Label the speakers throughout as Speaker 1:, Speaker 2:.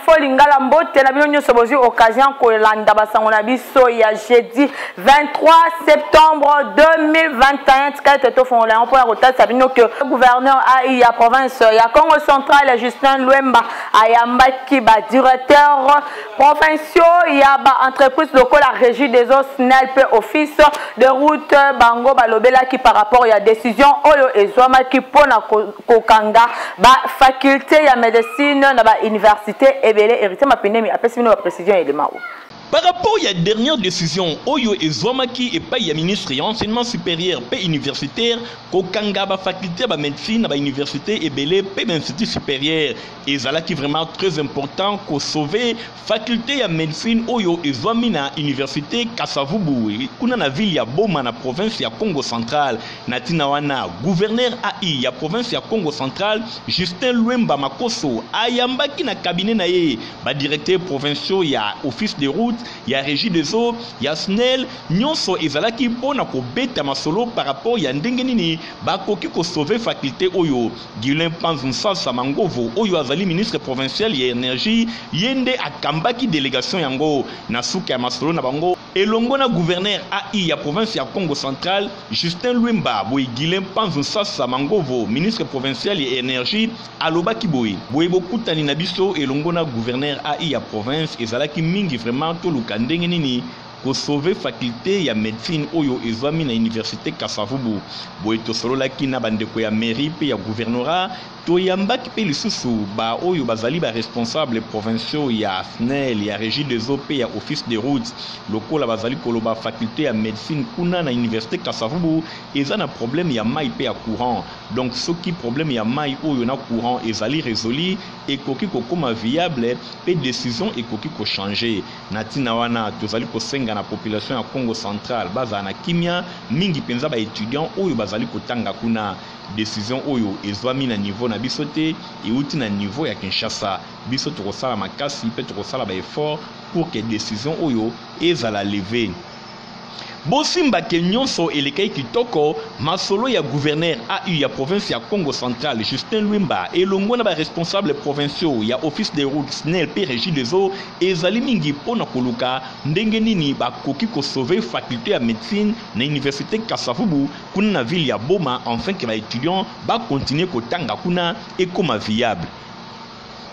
Speaker 1: info lingala mbote na bino nyonso bozi occasion kolanda basango na biso ya jeudi 23 septembre 2021 tikate to fongola on pour kotasa bino que gouverneur AI ya province ya Congo central Justin Luemba ayambaki ba directeur provinciaux ya ba entreprise locale la régie des eaux SNEL pe office de route bango balobela ki par rapport ya décision oyo ezwama ki pona kokanga ba faculté ya médecine na ba université ebele hérité mapindemi apesi bino ba précision élément.
Speaker 2: Par rapport à la dernière décision, Oyo et Zwamaki et pas ministre et enseignement supérieur et universitaire, Kokanga ba faculté ba médecine ba université et belé pe institut supérieur et ça là qui vraiment très important qu'on sauver faculté ya médecine Oyo et Zwamina université Kasavubu kuna na ville ya Boma na province ya Congo central natina wana gouverneur AI ya province ya Congo central Justin Luemba Makoso ayambaki na cabinet na ye ba directeur provinciaux ya office de route ya régie des eaux ya SNEL nyonso ezalaki pona ko beta masolo par rapport ya ndenge nini bakoki ko sauver faculté oyo Guilain Panzunsa Samangovo oyo azali ministre provincial ya énergie yende akambaki délégation yango na suka ya masolo na bango elongo na gouverneur AI ya province ya Congo central Justin Luemba boy Guilain Panzunsa Samangovo ministre provincial ya énergie alobaki boy bokutani na biso elongo na gouverneur AI ya province ezalaki mingi vraiment luka ndenge nini ko sauver faculté ya médecine oyo ezwami na université Kasavubu boye tosololaki na bandeko ya mairie pe ya gouvernorat toyambaki pe lisusu ba oyo bazali ba responsable provinciaux ya SNEL ya régie des eaux pe ya office de route lokola bazali koloba faculté ya médecine kuna na université Kasavubu eza na problème ya mai pe ya courant donc soki problème ya mai oyo na courant ezali résolu ekoki kokoma viable pe décision ekoki ko changer natina wana tozali kosenga na population ya Congo central baza na kimia mingi penza ba étudiant oyo bazali kotanga kuna décision oyo ezwami na niveau na bisote et outi na niveau ya Kinshasa biso tokosala makasi pe tokosala ba effort pour que décision oyo ezala lever. Bosimba ke nyonso elekai kitoko masolo ya gouverneur AI ya province ya Congo central Justin Luemba elongo na ba responsable provinciaux ya office de route SNEL pe régie des eaux ezali mingi pona koluka ndenge nini bakoki ko sauver faculté ya médecine na université Kasavubu kuna na ville ya Boma afin que ba étudiants ba continuer kotanga kuna ekoma viable.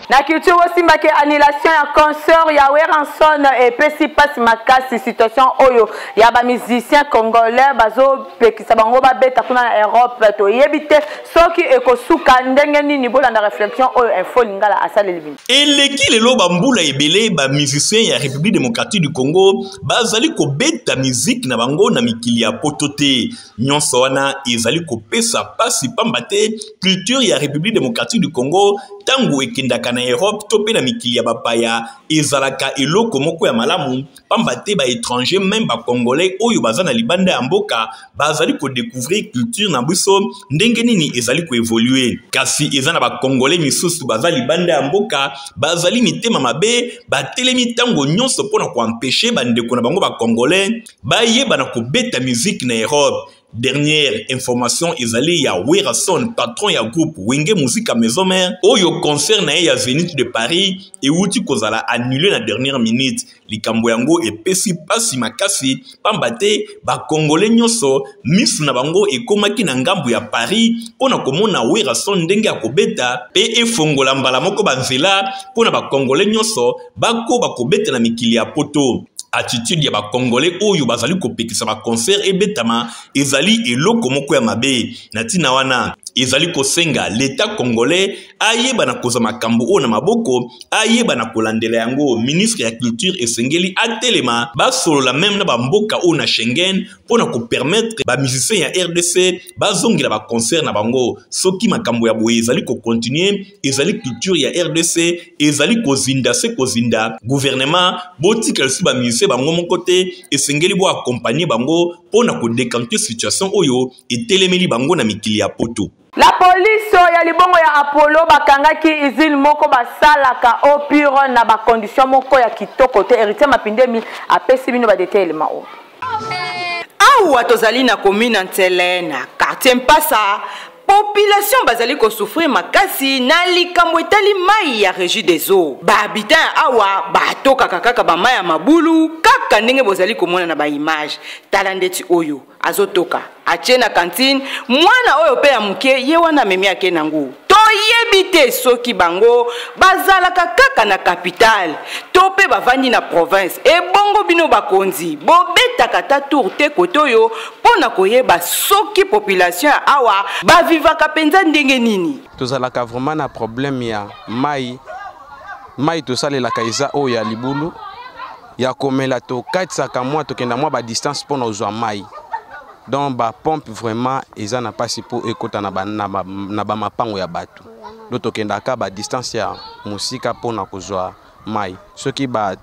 Speaker 1: Na culture osimba ke annulation ya concert ya Weranson et pesi passe makasi situation oyo ya ba musicien congolais bazo pekisa bango ba beta kuna na Europe to yebite soki ekosuka ndenge nini bolanda réflexion oyo info lingala asale libini
Speaker 2: eleki lelo bambula ebele ba musicien ya République démocratique du Congo bazali ko beta musique na bango na mikili ya potote nyonso wana ezali ko pesa pasi pambate culture ya République démocratique du Congo tango ekendaka na Europe topé na mikili ya bapaya ezalaka eloko moko ya malamu pambate ba étranger même ba congolais oyo baza na libanda ya mboka bazali ko découvrir culture na biso ndenge nini ezali ko évoluer kasi eza na ba congolais misusu baza libanda ya mboka bazali mitema mabe batelemi tango nyonso pona ko empêcher bandeko na bango ba congolais bayeba na ko beta musique na Europe. Dernière information ezali ya Weranson patron ya groupe Wenge Musique Maison Mère oyo concert na ya Zénith de Paris et outi kozala annulé na dernière minute likambo yango epesi pasi makasi pambate ba congolais nyonso misu na bango ekomaki na ngambu ya Paris pona komona Weranson ndenge ya kobeta pe efongola mbala moko banzela pona ba congolais nyonso bako bakobeta na mikili ya poto. Attitude ya ba congolais oyo bazali kopekisa ba concert ebetama ezali eloko moko ya mabe natina wana ezali kosenga l'état congolais ayeba na koza makambo ona maboko ayeba na kolandela yango ministre ya culture esengeli atelema basolola même na ba mboka ona Schengen pona ko permettre ba musiciens ya RDC bazongela ba concert na bango soki makambo ya boye ezali ko continuer ezali culture ya RDC ezali kozinda gouvernement botika si ba musiciens bango mon côté esengeli bo accompagner bango pona ko décanter situation oyo etelemeli bango na mikili ya poto.
Speaker 1: La police ya libongo ya Apollo bakangaki izine moko basalaka au pure na ba condition moko ya kitoko te héritier mapindemi apesi bino ba détaillement o.
Speaker 3: Awa tozali na commune Ntelena quartier Mpasa population bazali ko souffrir makasi na likambo etali mai ya régie des eaux. Ba habitant awa batoka kaka ba mai ya mabulu kaka ndenge bozali komona na ba image. Tala ndeti oyo azotoka atie na cantine mwana oyo pe ya muke ye wana memi ake nangu. Toyebi te soki bango bazalaka kaka na capitale to pe bavandi na province e bongo bino bakonzi bobetaka ta tour te kotoyo pona koyeba soki population awa bavivaka penza ndenge nini.
Speaker 4: Tozalaka vraiment na problème ya mai tosalelaka eza oyo ya libulu ya komela to katisaka mwa tokenda mwa ba distance pona ozwa mai. Donc ba pompe vraiment eza na pasi po ekota na ba mapango ya batu. Do tokenda ka ba distance ya musika pona kozwa mai. Soki ba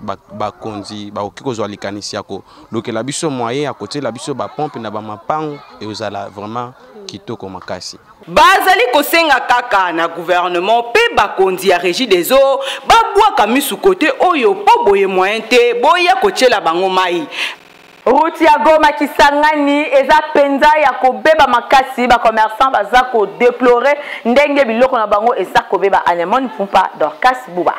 Speaker 4: konzi ba oki kozwa likanisi yako. Lokela biso moyen ya côté la biso ba pompe na ba mapango et ozala vraiment kitoko makasi.
Speaker 3: Bazali kosenga kaka na gouvernement pe bakonzi ya régie des eaux babwaka misu côté oyo po boye moyen te boya kotiela bango mai.
Speaker 1: Route ya Goma Kisangani eza penza ya kobeba makasi ba commerçant baza ko déplorer ndenge biloko na bango eza kobeba Anemone Pumpa Dorcas Buba.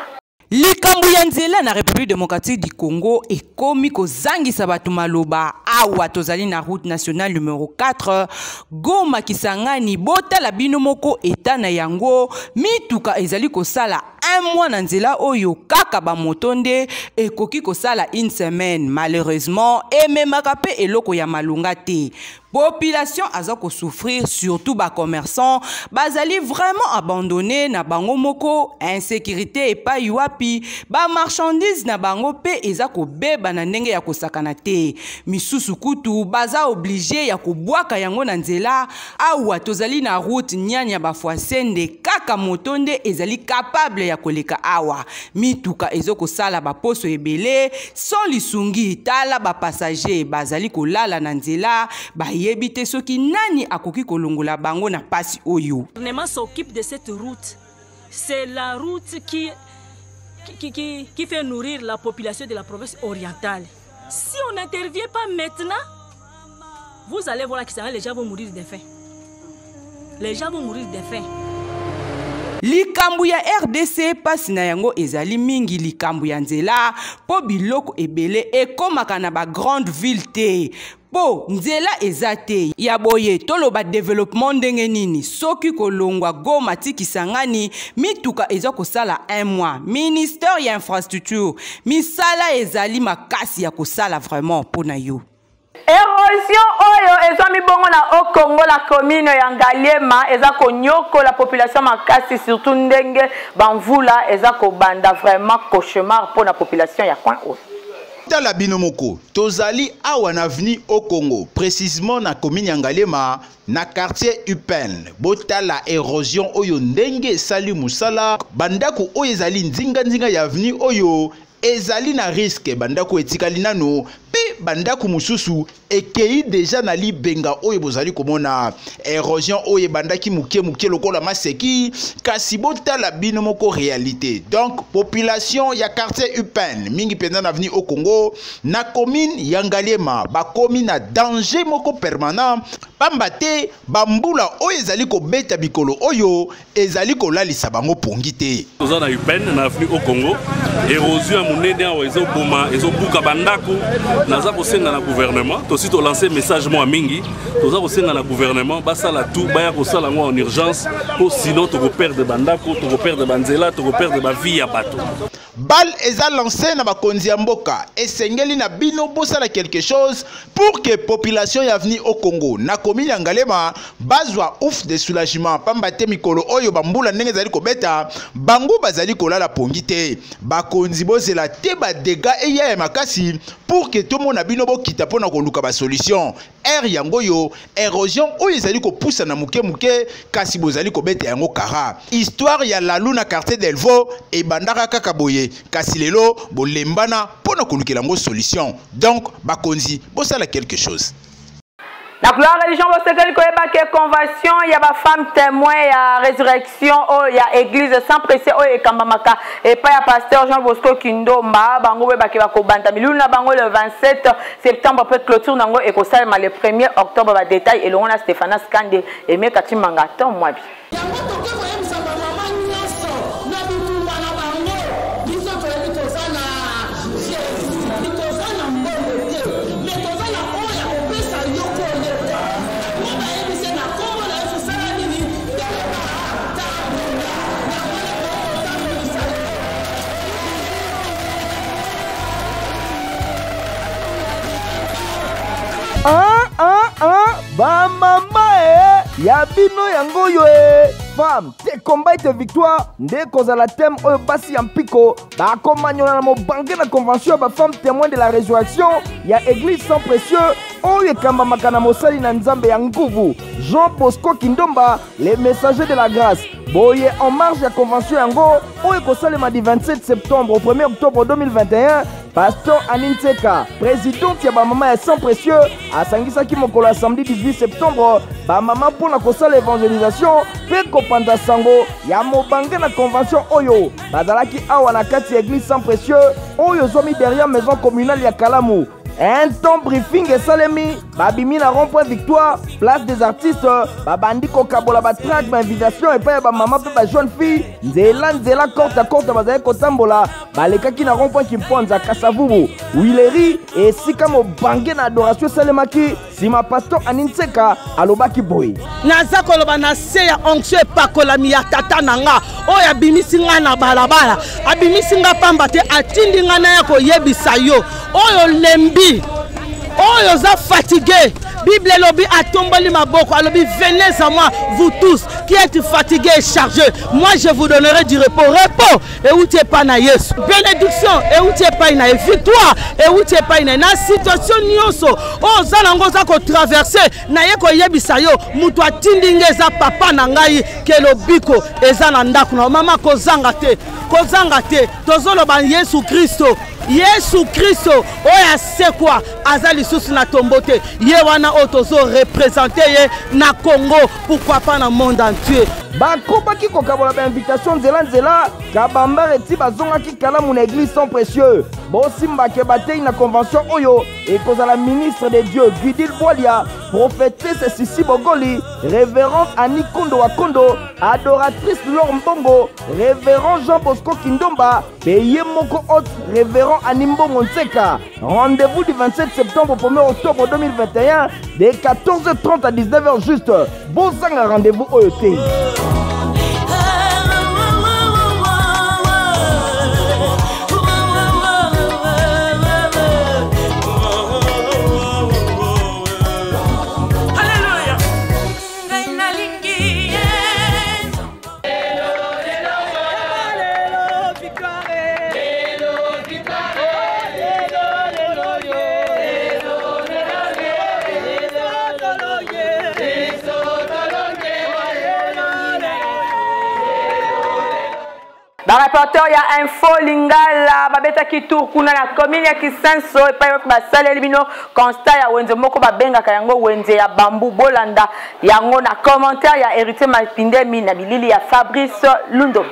Speaker 3: Likambu ya nzela na République démocratique du Congo ekomi kozangisa batu maloba awa tozali na route nationale numéro 4 Goma Kisangani botala bino moko eta na yango mituka ezali kosala un mois na nzela oyo kaka ba motonde ekoki kosala une semaine malheureusement ememaka pe eloko ya malunga te. Population aza ko souffrir surtout ba commerçants bazali vraiment abandonné na bango moko insécurité et pas yuapi ba marchandises na bango pe eza ko beba na ndenge ya kosakana te misusu kutu baza obligé ya kobwaka yango na nzela awa tozali na route nyanya ba foisende kaka motonde ezali capable ya koleka awa mituka ezoko sala ba poso ebele sans lisungi tala ba passager bazali kolala na nzela ba yebite soki nani akoki kolongola bango na pasi oyo.
Speaker 5: Le gouvernement s'occupe de cette route. C'est la route qui fait nourrir la population de la province orientale. Si on n'intervient pas maintenant, vous allez voir que les gens vont mourir de faim. Les gens vont mourir de faim.
Speaker 3: Likambu ya RDC pasi na yango ezali mingi likambu ya nzela po biloko ebele ekomaka na ba grande ville te. Po nzela ezate ya boye toloba développement ndenge nini soki kolongwa Goma ti Kisangani mituka eza kosala un mois. Ministère ya infrastructure misala ezali makasi ya kosala vraiment pona yo.
Speaker 1: Érosion oyo eza mibongo na au Congo la commune ya Ngaliema eza konyoko la population makasi surtout ndenge banvula eza ko banda vraiment cauchemar pour la population ya coin oyo.
Speaker 6: La binomoko tozali awa na avenue au Congo précisément na commune ya Ngaliema na quartier Upen botala érosion oyo ndenge sali musala bandako oyo ezali nzinga ya avenue oyo ezali na risque bandako etikali nano pe bandako mususu ekei déjà na libenga oyo bozali komona érosion oyo bandaki muke lokola maseki kasi botala bino moko réalité. Donc population ya quartier Upen mingi penza na avenue au Congo na commune ya Ngaliema ba komi na danger moko permanent pamba te bambula oyo ezali ko beta bikolo oyo ezali ko lalisa bango pongi te.
Speaker 7: Toza na Upen na avenue au Congo érosion monene awa ezobuka bandako naza kosenga na gouvernement to si to lancer message moi mingi toza kosenga na gouvernement basala tout baya kosala ngo en urgence pour sinon to perdre bandako to perdre banzela to perdre ba vie ya bato.
Speaker 6: Bal eza lancé na bakonzi ya mboka esengeli na bino bosala quelque chose pour que population ya avenue au Congo na commune ya Ngaliema bazwa ouf de soulagement pamba te mikolo oyo bambula ndenge zali kobeta bango bazali kolala pongi te bakonzi bozela te ba dégâts eya ya makasi pour que tout le monde a bino bokita pona koluka ba solution yango yo érosion oyo ezali kopusa na muke kasi bozali kobeta yango kara histoire ya lalu na quartier d'Elvo e bandaka kaka boye kasi lelo bolembana pona kolukela ngo solution donc bakonzi bosala quelque chose.
Speaker 1: La couleur religion, vous savez que convention, il y a des femmes témoins, il y a résurrection, il y a église sans presser, il y a Kambamaka, et pas il y a pasteur Jean Bosco Kindomba, Bango Bakeba Kobanta, Miluna Bango le 27 septembre, après clôture, Nango et Kosalma le 1er octobre, va détail, et l'on a Stéphana Skande, et Mekati Mangaton, moi.
Speaker 8: Ba mama ya bino yango yo femme te combat te victoire nde kozala thème oyo basi ya mpiko bakomanyola na mobange na convention ba femme témoin de la résurrection ya église sans précieux oyo ekambamaka na mosali na nzambe ya nguvu Jean Bosco Kindomba les messagers de la grâce boye en marge ya convention yango oyo kosalema du 27 septembre au 1er octobre 2021 Pasteur Aninteka, présidente ya Bamama ya Sans Précieux, asangisaki mokolo ya samedi 18 septembre, Bamama pour la kosala l'évangélisation, pe kopanda sango ya mobange na convention oyo. Bazalaki awa na kati église Sans Précieux, oyo zomi derrière maison communale ya Kalamu. Un temps briefing et salemi, babimi na rond-point victoire, place des artistes, babandi kokabola ba track ba invitation et pa ba maman pe ba jeune fille, nzela corte à corte bazay kotambola, balekaki na rond-point Kimponza Kasavubu, Wileri et sika mo bangé na adoration salemaki, sima pasteur Aninteka alobaki boy.
Speaker 9: Naza koloba na se ya onction epakolami ya tata nanga, oyo abimisi nga na balabala, abimisi nga pamba te atindi nga na ya koyebisa yo, oyo lembi oyo za fatigué. Bible lobi atomboli maboko alobi venez à moi vous tous qui êtes fatigués et chargés, moi je vous donnerai du repos. Repos et où tu es pas na Yesu, bénédiction et où tu es pas na victoire et où tu es pas na situation nyonso o zalango za ko traverser na ye ko yebisa yo mutu atindinga za papa na ngai ke lobiko eza na ndako na mama ko zanga te tozolo ba Yesu Kristo Yesu Kristo oya sekwa azali susu na tombote ye wana otozo représenter ye na Congo pourquoi pas na monde entier
Speaker 8: bakobaki kokabola ba invitation nzela kabamba reti bazongaki Kalamu na église Sans Précieux bosimba ke batei na convention oyo ekozala ministre de Dieu Guidil Bolia prophétesse Sisi Bogoli révérend Annie Kondo Wakondo adoratrice Laure Mbongo révérend Jean Bosco Kindomba peye moko autre révérend Animbo Monseka. Rendez-vous du 27 septembre au 1er octobre 2021 de 14h30 à 19h juste. Bon sang à rendez-vous OET.
Speaker 1: Dans le rapporteur, il y a Info Lingala, Babeta Kitou, Kuna la commune ya Kisenso, et pas Basale Libino, constat ya Wenze Moko Babenga Kayango, Wenze ya Bambou Bolanda, Yango na commentaire, il y a Hérité Malpinde, Mina Bilili, il y a Fabrice Lundo.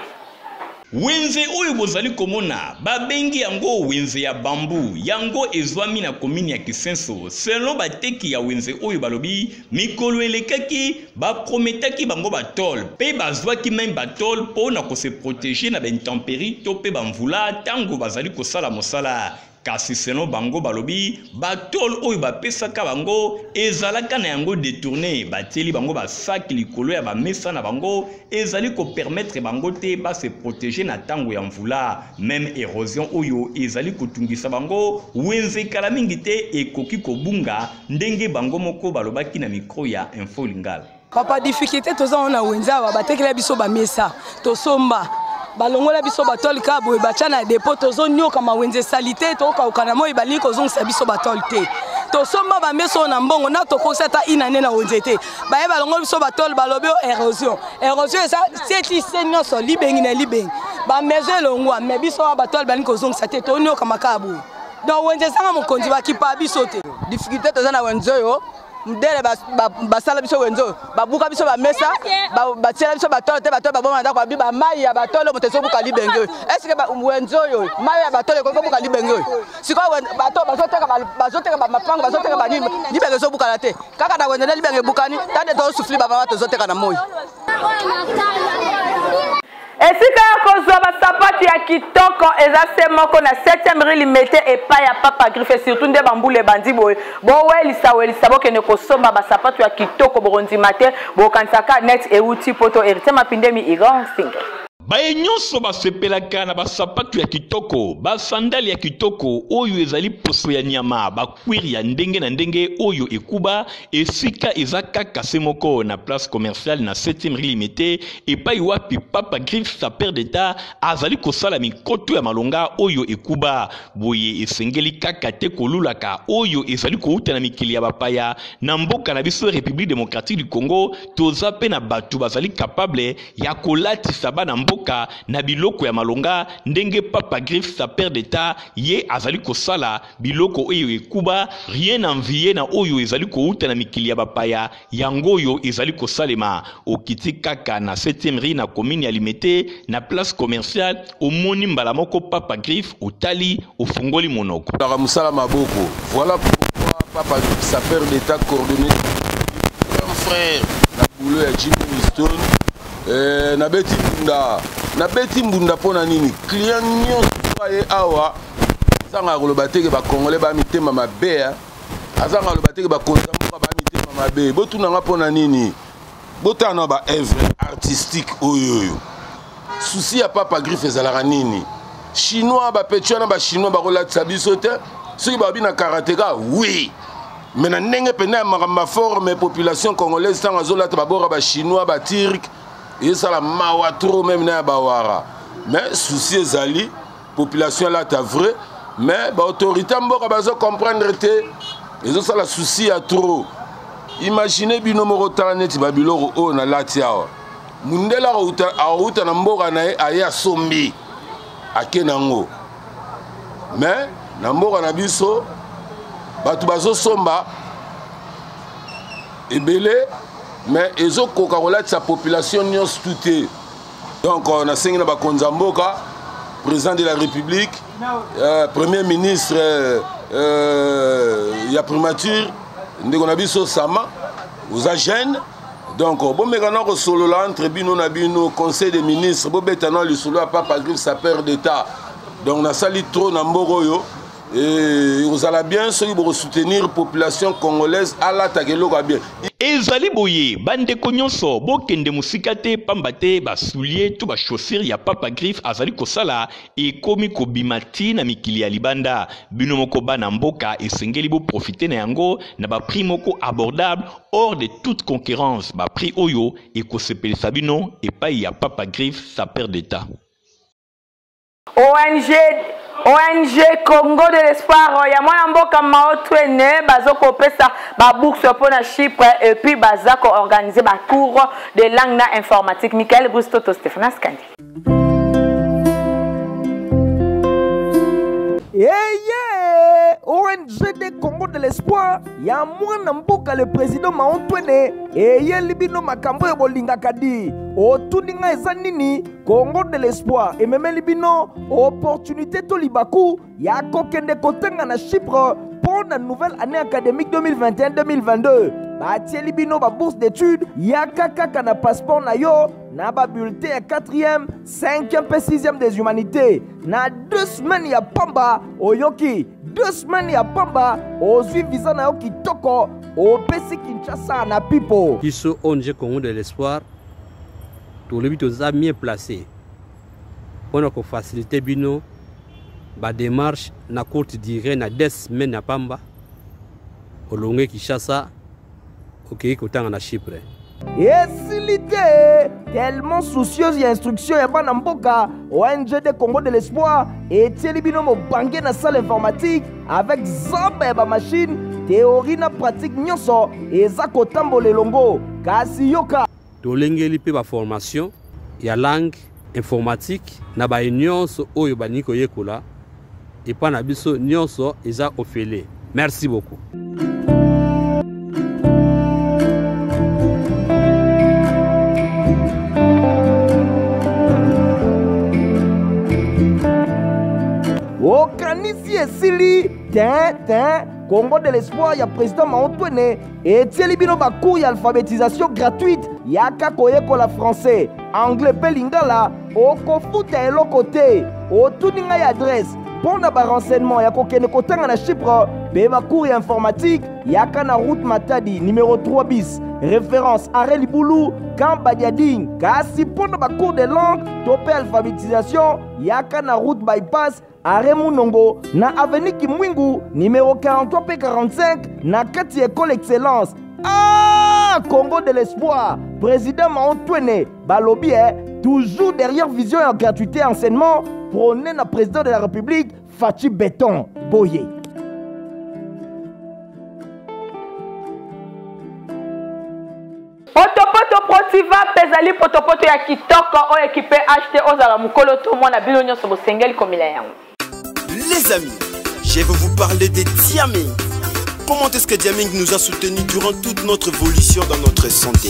Speaker 2: Wenze oyo bozali komona babengi yango wenze ya bambu yango ezwami na komini ya Kisenso selon bateki ya wenze oyo balobi mikolo elekaki baprometaki bango batol pe bazwaki même batol pona ko se protéger na intempérie to pe bamvula tango bazali kosala mosala kasi selon bango balobi batol oyo bapesaka bango ezalaka na yango détourné bateli bango basaki likolo ya bamesa na bango ezali ko permettre bango te ba se protéger na tango ya mvula même érosion oyo ezali kotungisa bango wenze kala mingi te ekoki kobunga ndenge bango moko balobaki na micro ya Info Lingala.
Speaker 9: Papa difficulté toza ona wenza batekela biso bamesa tosomba balongola biso batol ka boye bachana dépôt tozo nyoka mawenze salité to ka okana moyi bali ko zongisa biso batol te to somba ba meso na mbongo na to koseta inane na wenze te baye balongola biso batol balobi érosion ça c'est seigneur so libengi na libengi ba mezo longwa me biso batol bali ko zongisa te to nyoka makabu donc wenze sanga mokonzi ba kipa biso te
Speaker 10: difficulté toza na wenze yo mdele basala biso wenzo babuka biso ba mesa ba tiela biso batolo te batolo baboma ndako abi ba mai ya batolo moteso buka libenge est-ce que wenzo yo mai ya batolo ko buka libenge siko bato bazoteka mapango bazoteka banini libenge zo buka la te kaka na wenzo libenge bukani tande to sufli baba bato zoteka na moyo.
Speaker 1: esika ya kozwa basapatu ya kitoko eza se moko na 7e rue limete epai ya Papa Griffe surtout nde bambule bandi boye welisa bokende kosomba basapatu ya kitoko bokondima te bokanisaka net euti poto hérité mapindemi Iran Singa.
Speaker 2: Baye nyonso basepelaka na basapatu ya kitoko, basandali ya kitoko oyo ezali poso ya nyama, bakwiri ya ndenge na ndenge oyo ekuba esika eza kaka se moko na place commerciale na 7e rue limité epai wapi Papa Griffe sa père d'état azali kosala mikoto ya malonga oyo ekuba boye esengeli kaka te kolulaka oyo ezali kouta na mikili ya bapaya na mboka na biso République démocratique du Congo toza pe na batu bazali capable ya kolatisa bana mboka na biloko ya malonga ndenge Papa Griffe sa père d'état ye azali kosala biloko oyo ekuba rien envié na oyo ezali kouta na mikili ya bapaya yango oyo ezali kosalema okiti kaka na 7e rue na commune ya Limete na place commerciale omoni mbala moko Papa Griffe otali ofungoli monoko
Speaker 11: la musala maboko. Voilà pourquoi Papa Griffe sa père d'état coordonné un frère na boulot ya Jimmy Winston na beti mbunda pona nini client nyonso aye awa azanga koloba teke ba congolais ba mitema mabe azanga koloba teke ba konzamboka ba mitema mabe botunanga pona nini botana ba œuvre artistique oyoyo souci ya Papa Griffe ezalaka nini chinois ba petuana ba chinois ba kolatisa biso te soki babi na karateka oui mais na ndenge pena ma forme population congolaise tanga zolata babora ba chinois ba turc et ça la mawa trop même na bawara mais souci ezali population là ta vrai mais ba autorité mboka bazo comprendre te ezo ça la souci à trop imaginez bino moko taneti babiloko o na lati awa mundela auta na mboka na aya sombi akenango mais na mboka na biso batu bazo somba ebele mais ils ont coca sa population nyos tout. Donc on a signé na Konzamboka, président de la République, premier ministre il y a primature, on a vu Sama aux agents. Donc bon maintenant solo là entre bino na bino conseil des ministres, bon betana le solo à Papa Griffe sa père d'état. Donc on a sali trop na mboroyo. Et vous allez bien ceux qui vont soutenir la population congolaise à l'attaque bien.
Speaker 2: Ezali boye bande konyonso bokende musika te pambate ba soulier tout ba chaussure ya Papa Griffe azali kosala e komi ko bimati na mikili ya libanda bino moko bana mboka esengeli bo profiter na yango na ba prix moko abordable hors de toute concurrence ba prix oyo e ko sepelisa bino e pa ya Papa Griffe sa père d'état.
Speaker 1: ONG Congo de l'espoir ya mwana mboka maotwene bazoko pesa ba bourse pour na Chypre et puis bazako organiser ba cours de langue na informatique. Michael Bustoto Stéphane Skandi.
Speaker 8: ONG de Congo de l'espoir ya mwana mboka le président Maotwene eye libino makambo ya bolinga kadi otuninga eza nini Congo de l'espoir ememe libino opportunité to libaku ya kokende kotenga na Chypre pour la nouvelle année académique 2021-2022 batie libino ba bourse d'études ya kaka na passeport na yo na ba bulletin ya 4e, 5e et 6e des humanités na 2 semaines ya pamba oyoki 2 semaines ya pamba ozwi visa na yo kitoko opesi Kinshasa na pipo
Speaker 12: biso ONG Congo de l'espoir tolobi toza mieux placé mpona kofacilite bino badémarche na courte durée na 2 semaines ya pamba olonge Kinshasa okei kotanga na Chypre
Speaker 8: esilite tellement soucieuse ya instruction ya bana mboka ONG de Congo de l'espoir etieli bino mobange na salle informatique avec zamba ya bamachine théorie na pratique nyonso eza kotambola elongo kasi yoka
Speaker 12: tolengeli mpe baformation ya langue informatique na baye nyonso oyo baningi koyekola epa na biso nyonso eza ofele. Merci beaucoup.
Speaker 8: esili Congo de l'espoir ya président Maotwene etieli bino bacours ya alphabétisation gratuite yaka koyekola français anglais pe lingala okofuta eloko te otuni ngai adresse mpo na barenseignement ya kokende kotanga na Chypre pe bacours ya informatique yaka na route Matadi numéro 3 bis référence Arrêt Libulu Camp Badiading. Kasi mpo na bacours de langue to pe alphabétisation yaka na route bypass Arrêt Munongo na avenue Kimwingu numéro 43 p 45 na kati école excellence. Congo de l'espoir, président Maotwene balobi toujours derrière vision et gratuité enseignement prôné na président de la République Fachi Béton Boye.
Speaker 1: Potopoto Protiva pezali potopoto ya kitoko o équipé acheté aux alamukolo to mona bino nyonso bosengeli komila yango.
Speaker 13: Les amis, je vais vous parler de Diaming. Comment est-ce que Diaming nous a soutenus durant toute notre évolution dans notre santé?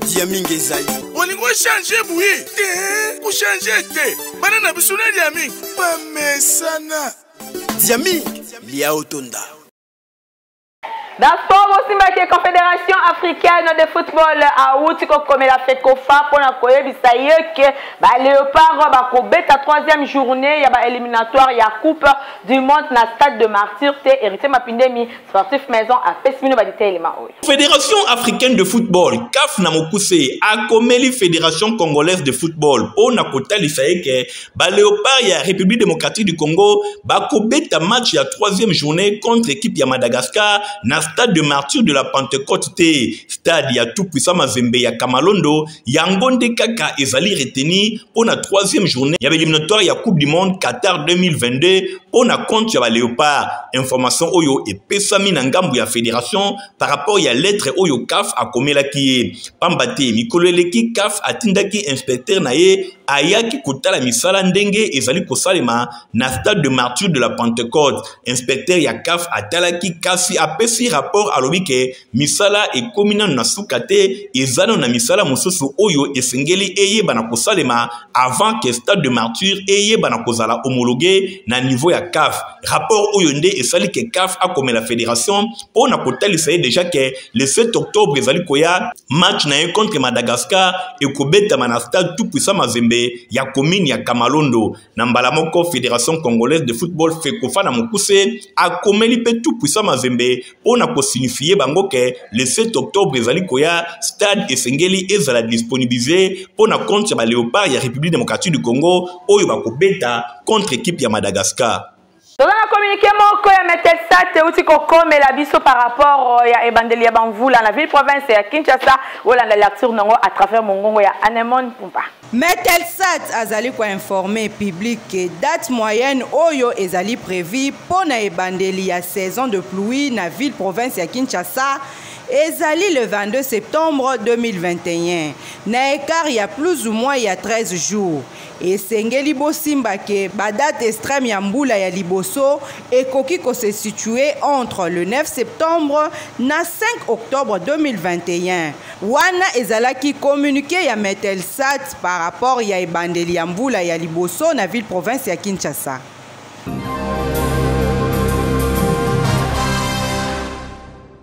Speaker 13: Diaming ezali.
Speaker 14: Olingo changer bouye. Ko changer te. Banana bisuna Diaming. Ba mesana.
Speaker 13: Diaming lia otonda.
Speaker 1: Dans le sport aussi, la Confédération africaine de football a outi comme la FECOFA pour la Koyebisaye que Léopard va couper ta troisième journée, il y a éliminatoire, il y a coupe du monde dans le stade de Martyr, hérité ma pandémie sportif maison à Pesmino Badité élément.
Speaker 2: Fédération africaine de football, CAF Namokuse, a comme les fédérations congolaises de football, pour na kota lisaye que Léopard il y a République démocratique du Congo, va couper ta match il y a troisième journée contre l'équipe ya Madagascar, na stade de Martyr de la Pentecôte te stade ya tout puissant Mazembe ya Kamalondo yangonde kaka ezali reteni pour la troisième journée ya éliminatoire ya Coupe du Monde Qatar 2022 pour na compte ya Léopard. Information oyo epesami na ngambu ya fédération par rapport ya lettre oyo CAF a komelaki pambate mikoleleki CAF atindaki inspecteur na ye ayaki kotala misala ndenge ezali kosalema na stade de Martyr de la Pentecôte. Inspecteur ya CAF atalaki kasi apesi rapport alobi ke misala ekomina na sukate ezana na misala mosusu oyo esengeli eyeba na kosalema avant que stade de Martyr eyeba na kozala homologué na niveau ya CAF. Rapport oyo nde esali ke CAF a comme la fédération pour na kotalisa déjà que le 7 octobre ezali koya match na contre Madagascar et kobeta na stade tout puissant Mazembe ya commune ya Kamalondo na mbala moko fédération congolaise de football FECOFA na mokuse a komeli pe tout puissant Mazembe pour na ko signifier bango que le 7 octobre ezali koya stade esengeli ezala disponibilisé pour na compte ya Léopard ya République démocratique du Congo oyo ba kobeta contre équipe ya Madagascar.
Speaker 1: Dans la communiqué moko ya Metelsat uti kokome la biso par rapport ya ebandeli ya Banvula na ville province ya Kinshasa olanda lecture nango à travers mongongo ya Anemon Pumpa.
Speaker 3: Metelsat azali ko informer public que date moyenne oyo ezali prévu pour na ebandeli ya saison de pluie na ville province ya Kinshasa ezali le 22 septembre 2021. Na écart ya plus ou moins ya 13 jours. Et sengeli bosimba ke badate extrême ya mbula ya liboso ekoki ko se situer entre le 9 septembre na 5 octobre 2021. Wana ezalaki communiqué ya Metelsat par rapport ya ebandeli ya mbula ya liboso na ville province ya Kinshasa.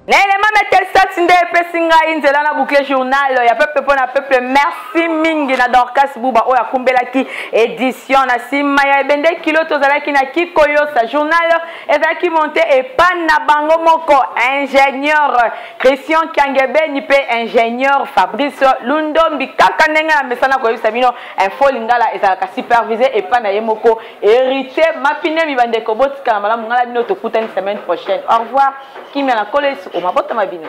Speaker 1: L'élément Metelsat Tinde pesinga inzela na boucler journal ya peuple pour na peuple merci mingi na Dorcas Buba oya kumbelaki édition na sima ya bende kilo tozalaki na kikoyo sa journal ezaki monté et pas na bango moko ingénieur Christian Kiangebe ni pe ingénieur Fabrice Lundombi kaka nenga na mesana ko yisa bino info lingala ezalaka supervisé et pas na yemoko hérité mapine mi bande ko botika na malamu ngala bino to kutani semaine prochaine au revoir kimia na collège au mabota mabino.